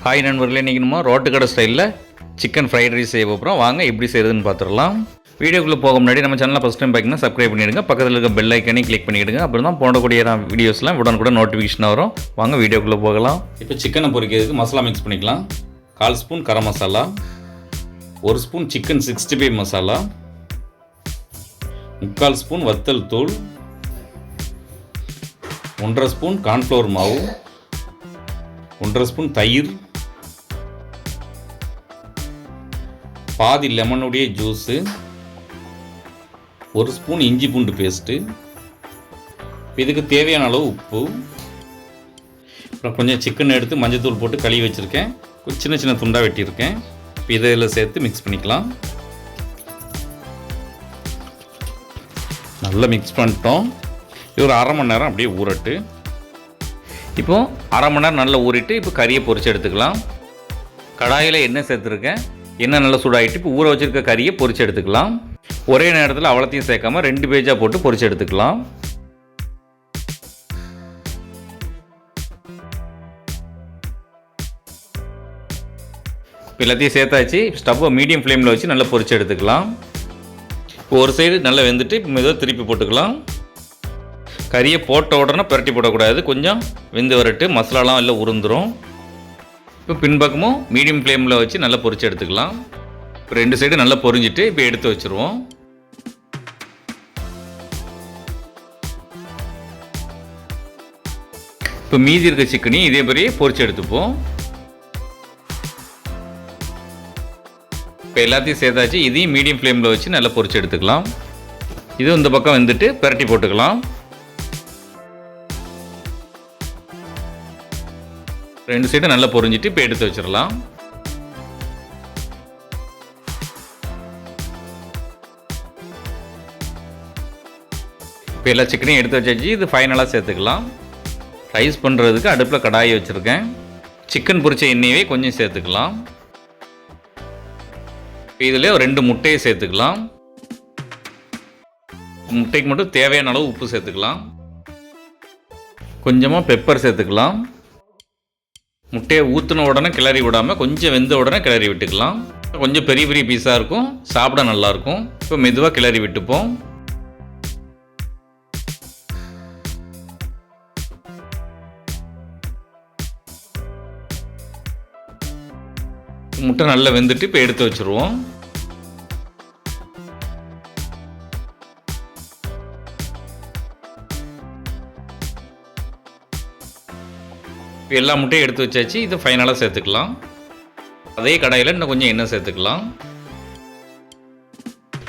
Hi நண்பர்களே, இன்றைக்கி நம்ம ரோட்டு கடை ஸ்டைலில் சிக்கன் ஃப்ரைட் ரைஸ் செய்ய போகிறோம். வாங்க எப்படி செய்கிறதுன்னு பார்த்துடலாம். வீடியோக்குள்ளே போக முன்னாடி நம்ம சேனலில் ஃபஸ்ட் டைம் பார்த்திங்கன்னா சப்ஸ்கிரைப் பண்ணிவிடுங்க. பக்கத்தில் இருக்க பெல் ஐக்கனை கிளிக் பண்ணிவிடுங்க. அப்புறம் தான் போடக்கூடிய வீடியோஸ்லாம் உடனுக்குடன் நோட்டிஃபிகேஷன் வரும். வாங்க வீடியோக்குள்ளே போகலாம். இப்போ சிக்கனை பொரிக்கிறதுக்கு மசாலா மிக்ஸ் பண்ணிக்கலாம். 1/4 spoon garam masala, 1 spoon chicken 65 masala, 3/4 spoon வத்தல் தூள், 1/2 ஸ்பூன் கார்ன்ஃப்ளவர் மாவு, 1/2 ஸ்பூன் தயிர், பாதி லெமனுடைய ஜூஸு, 1 ஸ்பூன் இஞ்சி பூண்டு பேஸ்ட்டு, இதுக்கு தேவையான அளவு உப்பு, அப்புறம் கொஞ்சம் சிக்கன் எடுத்து மஞ்சத்தூள் போட்டு கழுவி வச்சுருக்கேன். சின்ன சின்ன துண்டாக வெட்டியிருக்கேன். இப்போ இதில் சேர்த்து மிக்ஸ் பண்ணிக்கலாம். நல்லா மிக்ஸ் பண்ணிட்டோம். இது ஒரு 1/2 மணி நேரம் அப்படியே ஊறட்டு. இப்போது 1/2 மணி நேரம் நல்லா ஊறிட்டு இப்போ கறியை பொரித்து எடுத்துக்கலாம். கடாயில் எண்ணெய் சேர்த்துருக்கேன். எண்ணெய் நல்லா சூடாகிட்டு இப்போ ஊற வச்சுருக்க கறியை பொரித்து எடுத்துக்கலாம். ஒரே நேரத்தில் அவ்வளோத்தையும் சேர்க்காமல் 2 பேஜாக போட்டு பொரித்து எடுத்துக்கலாம். எல்லாத்தையும் சேர்த்தாச்சு. ஸ்டவ்வை மீடியம் ஃப்ளேமில் வச்சு நல்லா பொரித்து எடுத்துக்கலாம். இப்போ ஒரு சைடு நல்லா வெந்துட்டு இப்போ மெதுவாக திருப்பி போட்டுக்கலாம். கறியை போட்ட உடனே புரட்டி போடக்கூடாது. கொஞ்சம் வெந்து வரட்டு, மசாலாலாம் எல்லாம் உருந்துடும். இப்போ பின்பக்கமும் மீடியம் ஃப்ளேமில் வச்சு நல்லா பொரித்து எடுத்துக்கலாம். இப்போ 2 சைடு நல்லா பொரிஞ்சிட்டு இப்போ எடுத்து வச்சுருவோம். இப்போ மீதி இருக்க சிக்கனையும் இதே மாதிரியே பொரித்து எடுத்துப்போம். இப்போ எல்லாத்தையும் சேர்த்தாச்சு. இதையும் மீடியம் ஃப்ளேமில் வச்சு நல்லா பொரித்து எடுத்துக்கலாம். இதுவும் இந்த பக்கம் வந்துட்டு புரட்டி போட்டுக்கலாம். 2 சைடும் நல்லா பொரிஞ்சிட்டு இப்போ எடுத்து வச்சிடலாம். இப்போ எல்லா சிக்கனையும் எடுத்து வச்சாச்சு. இது ஃபைனலாக சேர்த்துக்கலாம். ரைஸ் பண்ணுறதுக்கு அடுப்பில் கடாயை வச்சுருக்கேன். சிக்கன் பொரிச்ச எண்ணெயவே கொஞ்சம் சேர்த்துக்கலாம். இதில் 2 முட்டையை சேர்த்துக்கலாம். முட்டைக்கு மட்டும் தேவையான அளவு உப்பு சேர்த்துக்கலாம். கொஞ்சமாக பெப்பர் சேர்த்துக்கலாம். முட்டையை ஊற்றின உடனே கிளறி விடாமல் கொஞ்சம் வெந்த உடனே கிளறி விட்டுக்கலாம். கொஞ்சம் பெரிய பெரிய பீஸாக இருக்கும், சாப்பிட நல்லாயிருக்கும். இப்போ மெதுவாக கிளறி விட்டுப்போம். முட்டை நல்லா வெந்துட்டு இப்போ எடுத்து வச்சுருவோம். இப்போ எல்லா முட்டையும் எடுத்து வச்சாச்சு. இது ஃபைனலாக சேர்த்துக்கலாம். அதே கடாயில் இன்னும் கொஞ்சம் எண்ணெய் சேர்த்துக்கலாம்.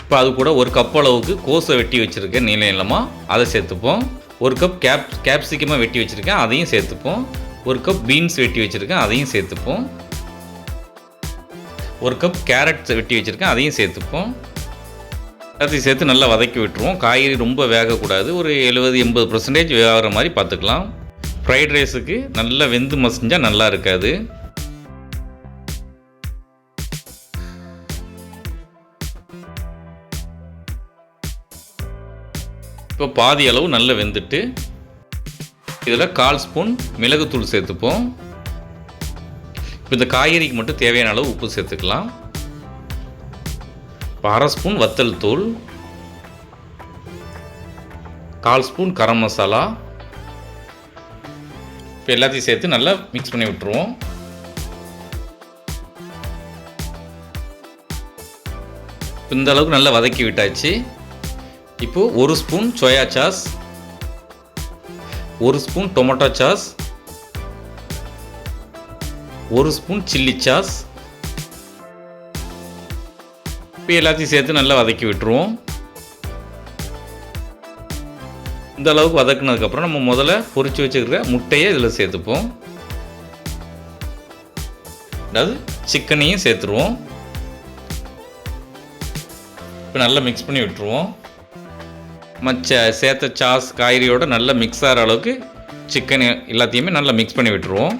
இப்போ அது கூட 1 கப் அளவுக்கு கோஸை வெட்டி வச்சுருக்கேன் நீள நீளமாக, அதை சேர்த்துப்போம். 1 கப் கேப்சிகமாக வெட்டி வச்சுருக்கேன், அதையும் சேர்த்துப்போம். 1 கப் பீன்ஸ் வெட்டி வச்சுருக்கேன், அதையும் சேர்த்துப்போம். 1 கப் கேரட் வெட்டி வச்சுருக்கேன், அதையும் சேர்த்துப்போம். எல்லாத்தையும் சேர்த்து நல்லா வதக்கி விட்டுருவோம். காய்கறி ரொம்ப வேகக்கூடாது. ஒரு 70-80% வேகிற மாதிரி பார்த்துக்கலாம். ஃப்ரைட் ரைஸுக்கு நல்லா வெந்து மசிஞ்சால் நல்லா இருக்காது. இப்போ பாதி அளவு நல்லா வெந்துட்டு இதில் 1/4 ஸ்பூன் மிளகுத்தூள் சேர்த்துப்போம். இப்போ இந்த காய்கறிக்கு மட்டும் தேவையான அளவு உப்பு சேர்த்துக்கலாம். இப்போ 1/2 ஸ்பூன் வத்தல் தூள், 1/4 ஸ்பூன் கரம் மசாலா. இப்போ எல்லாத்தையும் சேர்த்து நல்லா மிக்ஸ் பண்ணி விட்டுருவோம். இந்த அளவுக்கு நல்லா வதக்கி விட்டாச்சு. இப்போது 1 spoon soya sauce, 1 spoon tomato sauce, 1 spoon chilli sauce. இப்போ எல்லாத்தையும் சேர்த்து நல்லா வதக்கி விட்டுருவோம். இந்த அளவுக்கு வதக்குனதுக்கப்புறம் நம்ம முதல்ல பொரிச்சு வச்சுருக்க முட்டையை இதில் சேர்த்துப்போம். அதாவது சிக்கனையும் சேர்த்துருவோம். இப்போ நல்லா மிக்ஸ் பண்ணி விட்டுருவோம். சேர்த்த சாஸ் காய்கறியோட நல்லா மிக்ஸ் ஆகிற அளவுக்கு சிக்கன் எல்லாத்தையுமே நல்லா மிக்ஸ் பண்ணி விட்டுருவோம்.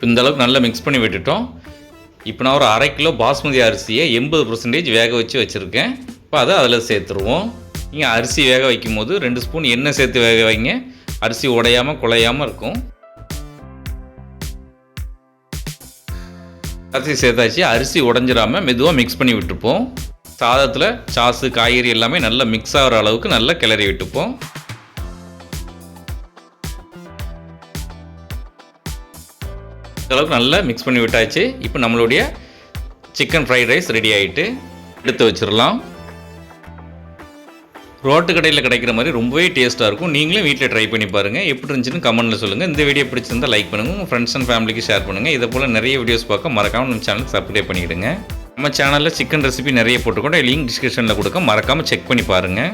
இந்த அளவுக்கு நல்லா மிக்ஸ் பண்ணி விட்டுட்டோம். இப்போ நான் ஒரு 1/2 கிலோ பாஸ்மதி அரிசியை 80% வேக வச்சு வச்சுருக்கேன். இப்போ அதை அதில் சேர்த்துருவோம். நீங்கள் அரிசி வேக வைக்கும் போது 2 ஸ்பூன் எண்ணெய் சேர்த்து வேக வைங்க. அரிசி உடையாமல் குழையாமல் இருக்கும். அரிசி சேர்த்தாச்சு. அரிசி உடஞ்சிராமல் மெதுவாக மிக்ஸ் பண்ணி விட்டுப்போம். சாதத்தில் சாஸு காய்கறி எல்லாமே நல்லா மிக்ஸ் ஆகிற அளவுக்கு நல்லா கிளறி விட்டுப்போம். அளவுக்கு நல்லா மிக்ஸ் பண்ணி விட்டாச்சு. இப்போ நம்மளுடைய சிக்கன் ஃப்ரைட் ரைஸ் ரெடி ஆகிட்டு எடுத்து வச்சிடலாம். ரோட்டு கடையில் கிடைக்கிற மாதிரி ரொம்பவே டேஸ்ட்டாக இருக்கும். நீங்களும் வீட்டில் ட்ரை பண்ணி பாருங்கள். எப்படி இருந்துச்சுன்னு கமெண்ட்டில் சொல்லுங்கள். இந்த வீடியோ பிடிச்சிருந்தால் லைக் பண்ணுங்கள். உங்கள் ஃப்ரெண்ட்ஸ் அண்ட் ஃபேமிலிக்கு ஷேர் பண்ணுங்கள். இதை போல் நிறைய வீடியோஸ் பார்க்க மறக்காமல் நம்ம சேனலுக்கு சப்ஸ்கிரைப் பண்ணிவிடுங்க. நம்ம சேனலில் சிக்கன் ரெசிபி நிறைய போட்டுக்கொண்டு லிங்க் டிஸ்கிரிப்ஷனில் கொடுக்க மறக்காமல் செக் பண்ணி பாருங்கள்.